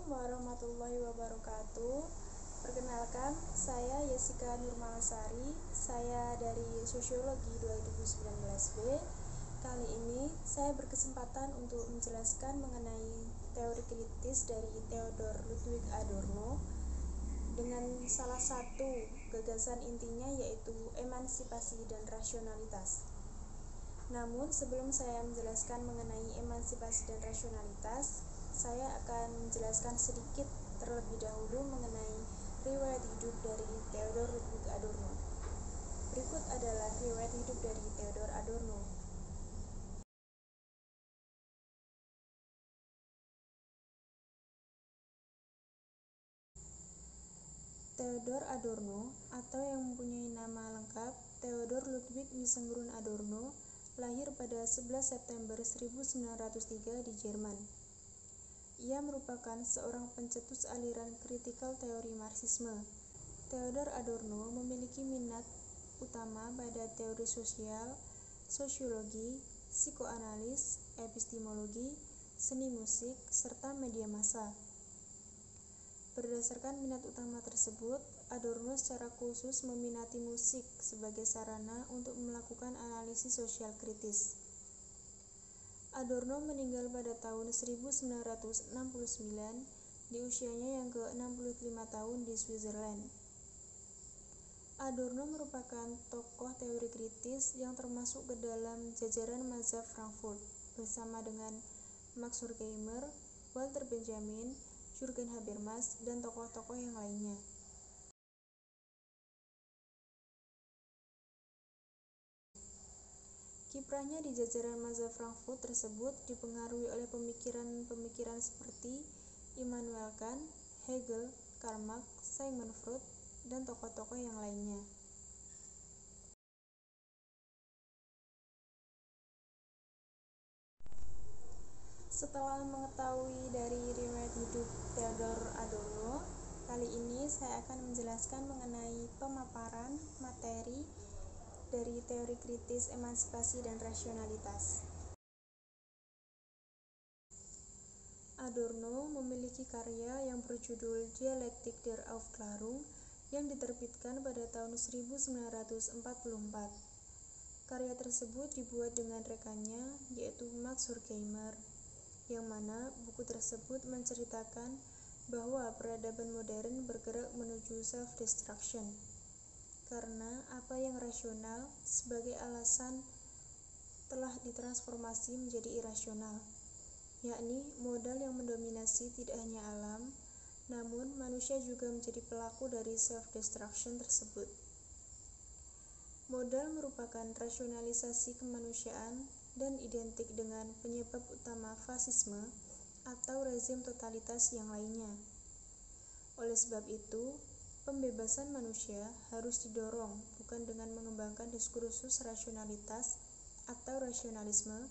Assalamualaikum warahmatullahi wabarakatuh. Perkenalkan, saya Yesika Nurmalasari. Saya dari Sosiologi 2019B. Kali ini saya berkesempatan untuk menjelaskan mengenai teori kritis dari Theodor Ludwig Adorno dengan salah satu gagasan intinya yaitu emansipasi dan rasionalitas. Namun sebelum saya menjelaskan mengenai emansipasi dan rasionalitas, saya akan menjelaskan sedikit terlebih dahulu mengenai riwayat hidup dari Theodor Ludwig Adorno. Berikut adalah riwayat hidup dari Theodor Adorno. Theodor Adorno, atau yang mempunyai nama lengkap Theodor Ludwig Wiesengrund Adorno, lahir pada 11 September 1903 di Jerman. Ia merupakan seorang pencetus aliran kritikal teori Marxisme. Theodor Adorno memiliki minat utama pada teori sosial, sosiologi, psikoanalis, epistemologi, seni musik, serta media massa. Berdasarkan minat utama tersebut, Adorno secara khusus meminati musik sebagai sarana untuk melakukan analisis sosial kritis. Adorno meninggal pada tahun 1969 di usianya yang ke-65 tahun di Switzerland. Adorno merupakan tokoh teori kritis yang termasuk ke dalam jajaran mazhab Frankfurt bersama dengan Max Horkheimer, Walter Benjamin, Jürgen Habermas, dan tokoh-tokoh yang lainnya. Kiprahnya di jajaran mazhab Frankfurt tersebut dipengaruhi oleh pemikiran-pemikiran seperti Immanuel Kant, Hegel, Karl Marx, Sigmund Freud, dan tokoh-tokoh yang lainnya. Setelah mengetahui dari riwayat hidup Theodor Adorno, kali ini saya akan menjelaskan mengenai pemaparan materi dari teori kritis emansipasi dan rasionalitas. Adorno memiliki karya yang berjudul Dialektik der Aufklärung yang diterbitkan pada tahun 1944. Karya tersebut dibuat dengan rekannya, yaitu Max Horkheimer, yang mana buku tersebut menceritakan bahwa peradaban modern bergerak menuju self-destruction karena apa yang rasional sebagai alasan telah ditransformasi menjadi irasional, yakni modal yang mendominasi tidak hanya alam, namun manusia juga menjadi pelaku dari self-destruction tersebut. Modal merupakan rasionalisasi kemanusiaan dan identik dengan penyebab utama fasisme atau rezim totalitas yang lainnya. Oleh sebab itu, pembebasan manusia harus didorong bukan dengan mengembangkan diskursus rasionalitas atau rasionalisme,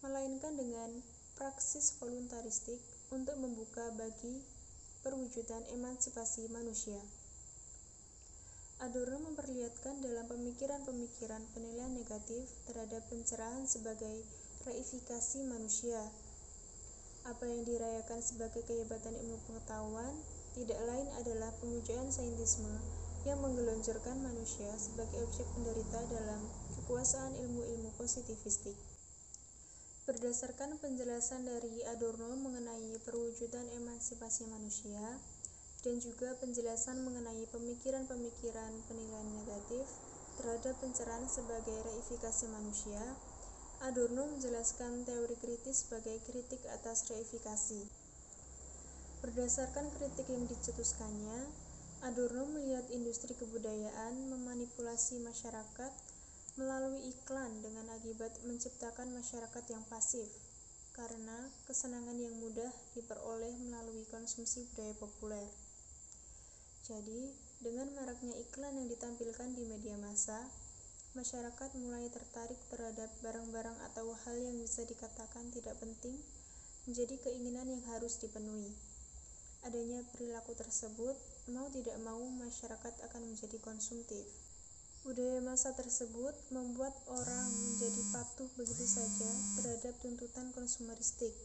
melainkan dengan praksis voluntaristik untuk membuka bagi perwujudan emansipasi manusia. Adorno memperlihatkan dalam pemikiran-pemikiran penilaian negatif terhadap pencerahan sebagai reifikasi manusia. Apa yang dirayakan sebagai kehebatan ilmu pengetahuan tidak lain adalah pemujaan saintisme yang menggelontorkan manusia sebagai objek penderita dalam kekuasaan ilmu-ilmu positivistik. Berdasarkan penjelasan dari Adorno mengenai perwujudan emansipasi manusia, dan juga penjelasan mengenai pemikiran-pemikiran penilaian negatif terhadap pencerahan sebagai reifikasi manusia, Adorno menjelaskan teori kritis sebagai kritik atas reifikasi. Berdasarkan kritik yang dicetuskannya, Adorno melihat industri kebudayaan memanipulasi masyarakat melalui iklan dengan akibat menciptakan masyarakat yang pasif, karena kesenangan yang mudah diperoleh melalui konsumsi budaya populer. Jadi, dengan maraknya iklan yang ditampilkan di media massa, masyarakat mulai tertarik terhadap barang-barang atau hal yang bisa dikatakan tidak penting menjadi keinginan yang harus dipenuhi. Adanya perilaku tersebut, mau tidak mau masyarakat akan menjadi konsumtif. Budaya massa tersebut membuat orang menjadi patuh begitu saja terhadap tuntutan konsumeristik.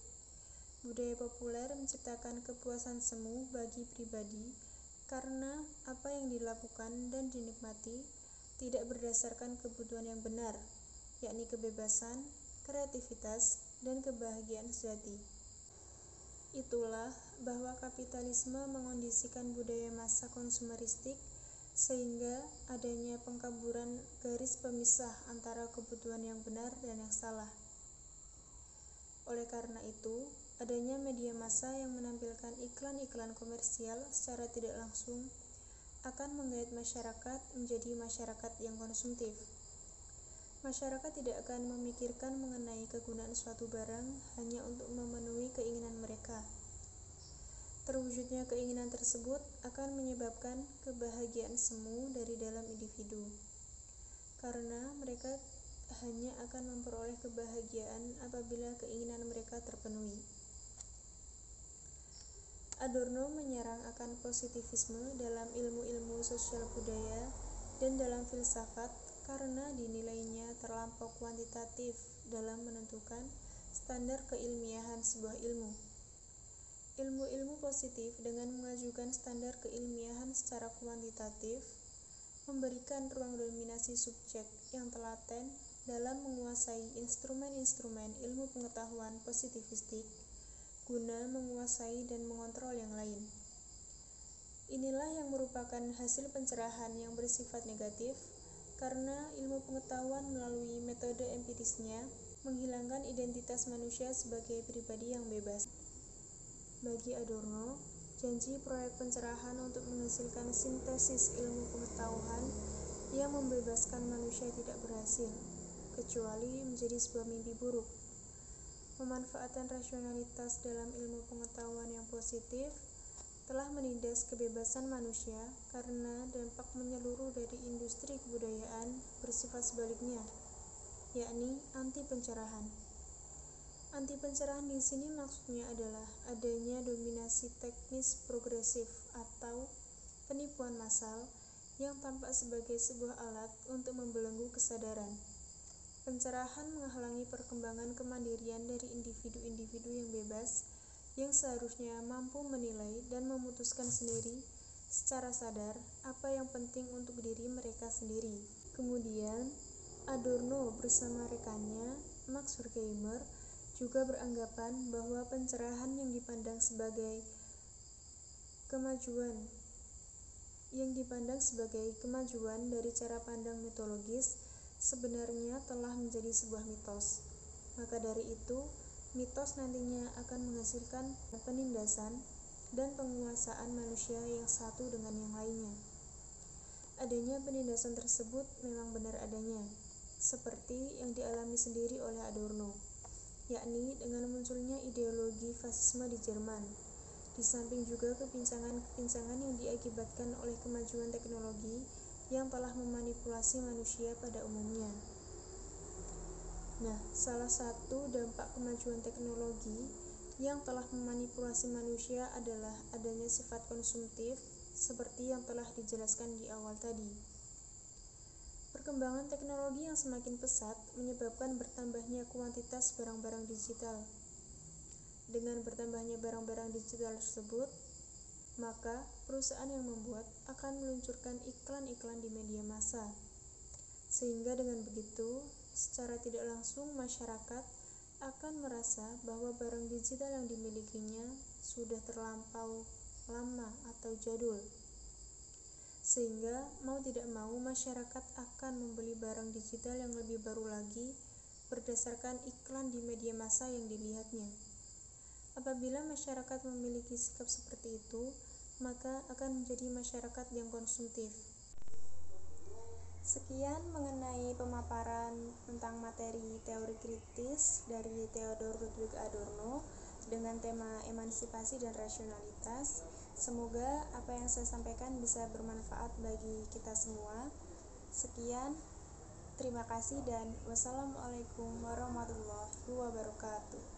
Budaya populer menciptakan kepuasan semu bagi pribadi karena apa yang dilakukan dan dinikmati tidak berdasarkan kebutuhan yang benar, yakni kebebasan, kreativitas, dan kebahagiaan sejati. Itulah bahwa kapitalisme mengondisikan budaya massa konsumeristik sehingga adanya pengkaburan garis pemisah antara kebutuhan yang benar dan yang salah. Oleh karena itu, adanya media massa yang menampilkan iklan-iklan komersial secara tidak langsung akan menggait masyarakat menjadi masyarakat yang konsumtif. Masyarakat tidak akan memikirkan mengenai kegunaan suatu barang hanya untuk memenuhi keinginan mereka. Terwujudnya keinginan tersebut akan menyebabkan kebahagiaan semu dari dalam individu, karena mereka hanya akan memperoleh kebahagiaan apabila keinginan mereka terpenuhi. Adorno menyerang akan positivisme dalam ilmu-ilmu sosial budaya dan dalam filsafat karena dinilainya terlampau kuantitatif dalam menentukan standar keilmiahan sebuah ilmu. Ilmu-ilmu positif dengan mengajukan standar keilmiahan secara kuantitatif memberikan ruang dominasi subjek yang telaten dalam menguasai instrumen-instrumen ilmu pengetahuan positivistik guna menguasai dan mengontrol yang lain. Inilah yang merupakan hasil pencerahan yang bersifat negatif karena ilmu pengetahuan melalui metode empirisnya menghilangkan identitas manusia sebagai pribadi yang bebas. Bagi Adorno, janji proyek pencerahan untuk menghasilkan sintesis ilmu pengetahuan yang membebaskan manusia tidak berhasil, kecuali menjadi sebuah mimpi buruk. Pemanfaatan rasionalitas dalam ilmu pengetahuan yang positif telah menindas kebebasan manusia karena dampak menyeluruh dari industri kebudayaan bersifat sebaliknya, yakni anti pencerahan. Anti pencerahan di sini maksudnya adalah adanya dominasi teknis progresif atau penipuan massal yang tampak sebagai sebuah alat untuk membelenggu kesadaran. Pencerahan menghalangi perkembangan kemandirian dari individu-individu yang bebas yang seharusnya mampu menilai dan memutuskan sendiri secara sadar apa yang penting untuk diri mereka sendiri. Kemudian, Adorno bersama rekannya, Max Horkheimer, juga beranggapan bahwa pencerahan yang dipandang sebagai kemajuan dari cara pandang mitologis sebenarnya telah menjadi sebuah mitos. Maka dari itu, mitos nantinya akan menghasilkan penindasan dan penguasaan manusia yang satu dengan yang lainnya. Adanya penindasan tersebut memang benar adanya, seperti yang dialami sendiri oleh Adorno, yakni dengan munculnya ideologi fasisme di Jerman, di samping juga kepincangan yang diakibatkan oleh kemajuan teknologi yang telah memanipulasi manusia pada umumnya. Nah, salah satu dampak kemajuan teknologi yang telah memanipulasi manusia adalah adanya sifat konsumtif seperti yang telah dijelaskan di awal tadi. Perkembangan teknologi yang semakin pesat menyebabkan bertambahnya kuantitas barang-barang digital. Dengan bertambahnya barang-barang digital tersebut, maka perusahaan yang membuat akan meluncurkan iklan-iklan di media massa. Sehingga dengan begitu, secara tidak langsung masyarakat akan merasa bahwa barang digital yang dimilikinya sudah terlampau lama atau jadul. Sehingga mau tidak mau masyarakat akan membeli barang digital yang lebih baru lagi berdasarkan iklan di media massa yang dilihatnya. Apabila masyarakat memiliki sikap seperti itu, maka akan menjadi masyarakat yang konsumtif. Sekian mengenai pemaparan tentang materi teori kritis dari Theodor Ludwig Adorno dengan tema emansipasi dan rasionalitas. Semoga apa yang saya sampaikan bisa bermanfaat bagi kita semua. Sekian, terima kasih dan wassalamualaikum warahmatullahi wabarakatuh.